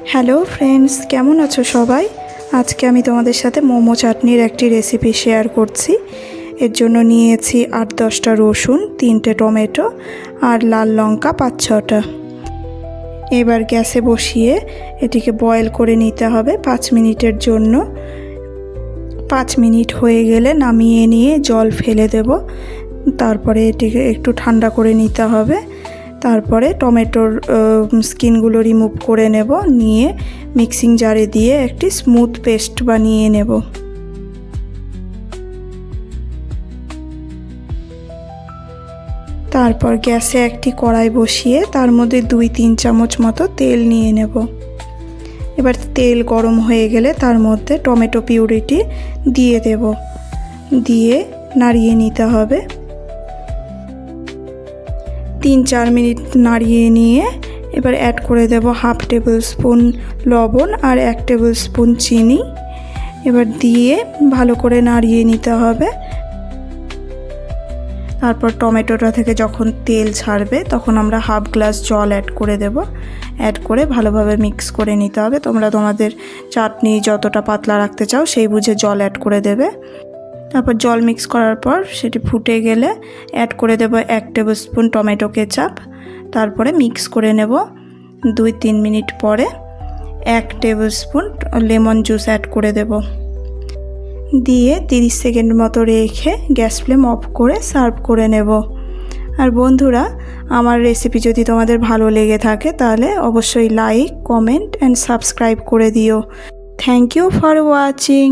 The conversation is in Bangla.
হ্যালো ফ্রেন্ডস, কেমন আছো সবাই? আজকে আমি তোমাদের সাথে মোমো চাটনির একটি রেসিপি শেয়ার করছি। এর জন্য নিয়েছি ৮-১০টা রসুন, 3টে টমেটো আর লাল লঙ্কা ৫-৬টা। এবার গ্যাসে বসিয়ে এটিকে বয়েল করে নিতে হবে 5 মিনিটের জন্য। 5 মিনিট হয়ে গেলে নামিয়ে নিয়ে জল ফেলে দেব। তারপরে এটিকে একটু ঠান্ডা করে নিতে হবে। তারপরে টমেটোর স্কিনগুলো রিমুভ করে নেব, নিয়ে মিক্সিং জারে দিয়ে একটি স্মুথ পেস্ট বানিয়ে নেব। তারপর গ্যাসে একটি কড়াই বসিয়ে তার মধ্যে 2-3 চামচ মতো তেল নিয়ে নেব। এবার তেল গরম হয়ে গেলে তার মধ্যে টমেটো পিউরিটি দিয়ে দেব, দিয়ে নাড়িয়ে নিতে হবে। 3-4 মিনিট নাড়িয়ে নিয়ে এবার অ্যাড করে দেব 1/2 টেবিল স্পুন লবণ আর 1 টেবিল স্পুন চিনি। এবার দিয়ে ভালো করে নাড়িয়ে নিতে হবে। তারপর টমেটোটা থেকে যখন তেল ছাড়বে তখন আমরা 1/2 গ্লাস জল অ্যাড করে দেব। অ্যাড করে ভালোভাবে মিক্স করে নিতে হবে। তোমরা তোমাদের চাটনি যতটা পাতলা রাখতে চাও সেই বুঝে জল অ্যাড করে দেবে। তারপর জল মিক্স করার পর সেটি ফুটে গেলে অ্যাড করে দেব 1 টেবিল স্পুন টমেটো কেচাপ। তারপরে মিক্স করে নেব। 2-3 মিনিট পরে 1 table spoon lemon juice add করে দেব, দিয়ে 30 সেকেন্ড মতো রেখে গ্যাস ফ্লেম অফ করে সার্ভ করে নেব। আর বন্ধুরা, আমার রেসিপি যদি তোমাদের ভালো লেগে থাকে তাহলে অবশ্যই লাইক, কমেন্ট অ্যান্ড সাবস্ক্রাইব করে দিও। Thank you for watching.